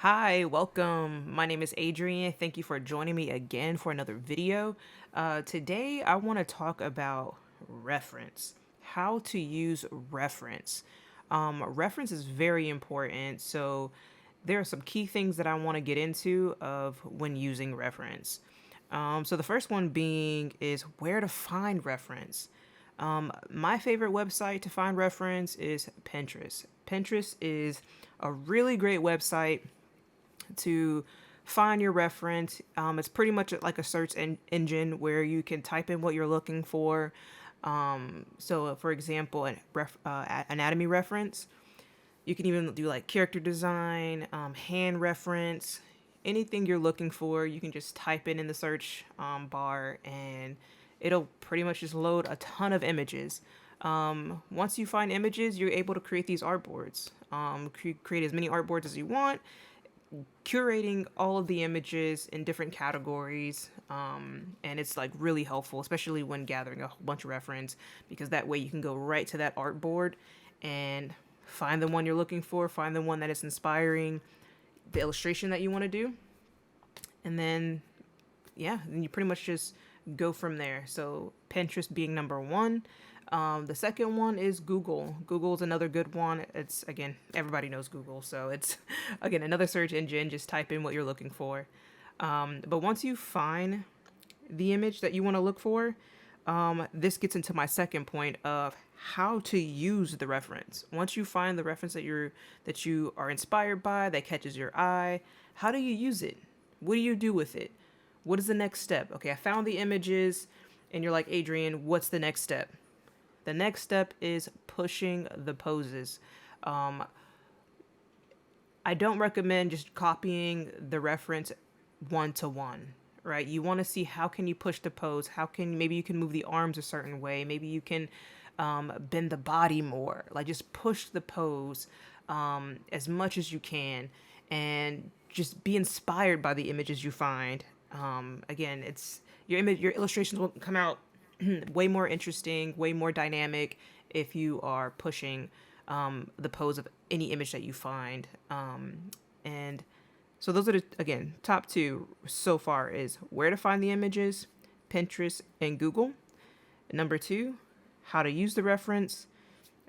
Hi, welcome. My name is Adrian. Thank you for joining me again for another video. Today, I want to talk about reference, how to use reference. Reference is very important. So, there are some key things that I want to get into of when using reference. So, the first one being is where to find reference. My favorite website to find reference is Pinterest. Pinterest is a really great website to find your reference. It's pretty much like a engine where you can type in what you're looking for. For example, anatomy reference. You can even do like character design, hand reference, anything you're looking for. You can just type it in the search bar and it'll pretty much just load a ton of images. Once you find images, you're able to create these artboards. Create as many artboards as you want, curating all of the images in different categories, and it's like really helpful, especially when gathering a bunch of reference, because that way you can go right to that artboard and find the one you're looking for, find the one that is inspiring, the illustration that you want to do, and then then you pretty much just go from there. So Pinterest being number one. The second one is Google. Google's another good one. It's, again, everybody knows Google, so it's again another search engine. Just type in what you're looking for. But once you find the image that you want to look for, this gets into my second point of how to use the reference. Once you find the reference that you are inspired by, that catches your eye, how do you use it? What do you do with it? What is the next step? Okay, I found the images, and you're like, Adrian, what's the next step? The next step is pushing the poses. Um, I don't recommend just copying the reference one to one, right? You want to see how can you push the pose? How can maybe you can move the arms a certain way? Maybe you can bend the body more. Like just push the pose as much as you can, and just be inspired by the images you find. Again, it's your illustrations will come out way more interesting, way more dynamic if you are pushing the pose of any image that you find. And so those are the, again, top two so far is where to find the images, Pinterest and Google. Number two, how to use the reference.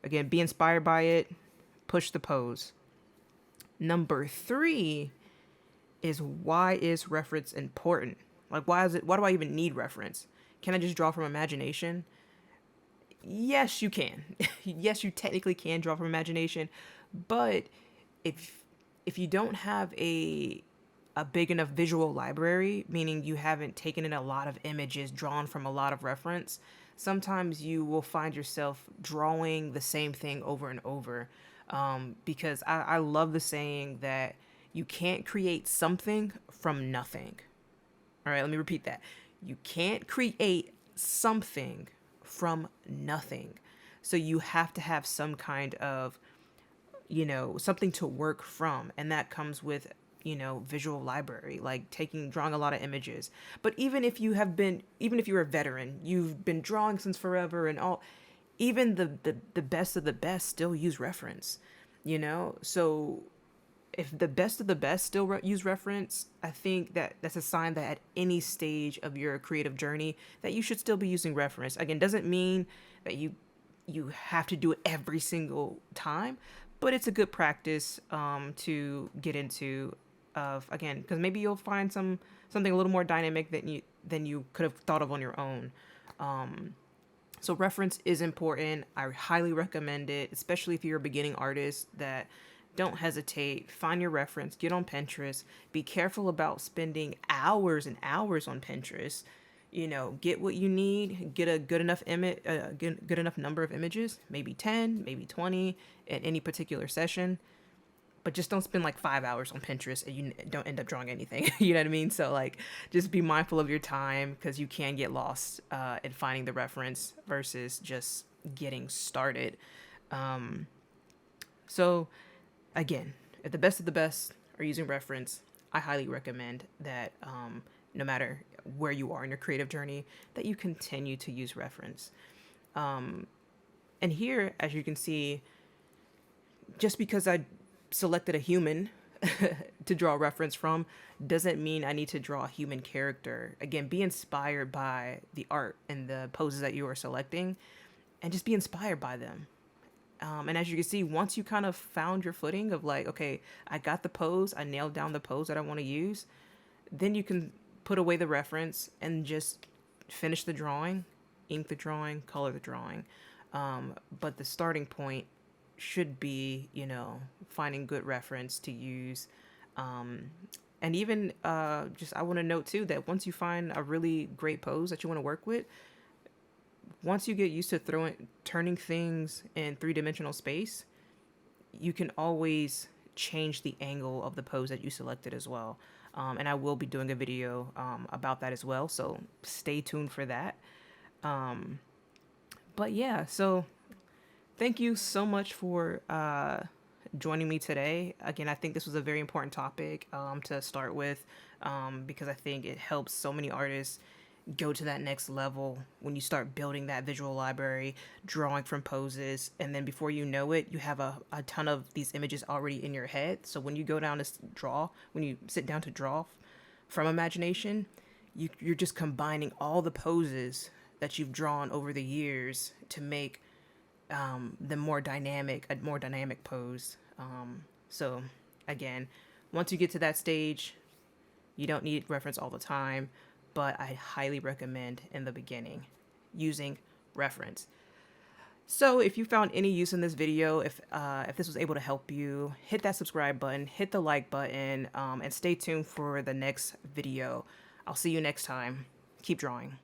Again, be inspired by it, push the pose. Number three is why is reference important? Like why do I even need reference? Can I just draw from imagination? Yes, you can. Yes, you technically can draw from imagination, but if you don't have a big enough visual library, meaning you haven't taken in a lot of images drawn from a lot of reference, sometimes you will find yourself drawing the same thing over and over. Because I love the saying that you can't create something from nothing. All right, let me repeat that. You can't create something from nothing. So you have to have some kind of, something to work from. And that comes with, visual library, like drawing a lot of images. But even if you're a veteran, you've been drawing since forever and all, even the best of the best still use reference, So if the best of the best still use reference, I think that that's a sign that at any stage of your creative journey that you should still be using reference. Again, doesn't mean that you have to do it every single time, but it's a good practice to get into. Of again, because maybe you'll find something a little more dynamic than you could have thought of on your own. So reference is important. I highly recommend it, especially if you're a beginning artist. That don't hesitate. Find your reference. Get on Pinterest. Be careful about spending hours and hours on Pinterest. Get what you need. Get a good enough good enough number of images. Maybe 10, maybe 20 in any particular session. But just don't spend like 5 hours on Pinterest and you don't end up drawing anything. You know what I mean? So like, just be mindful of your time because you can get lost in finding the reference versus just getting started. So again, if the best of the best are using reference, I highly recommend that no matter where you are in your creative journey, that you continue to use reference. And here, as you can see, just because I selected a human to draw a reference from doesn't mean I need to draw a human character. Again, be inspired by the art and the poses that you are selecting, and just be inspired by them. And as you can see, once you kind of found your footing of like, okay, I got the pose, I nailed down the pose that I want to use, then you can put away the reference and just finish the drawing, ink the drawing, color the drawing. But the starting point should be, finding good reference to use. And even just, I want to note too that once you find a really great pose that you want to work with, once you get used to turning things in three-dimensional space, you can always change the angle of the pose that you selected as well. And I will be doing a video about that as well, so stay tuned for that. But yeah, so thank you so much for joining me today. Again, I think this was a very important topic to start with, because I think it helps so many artists go to that next level when you start building that visual library, drawing from poses, and then before you know it, you have a ton of these images already in your head. So when you go down to when you sit down to draw from imagination, you're just combining all the poses that you've drawn over the years to make a more dynamic pose. So again, once you get to that stage, you don't need reference all the time, but I highly recommend in the beginning using reference. So if you found any use in this video, if this was able to help you, hit that subscribe button, hit the like button, and stay tuned for the next video. I'll see you next time. Keep drawing.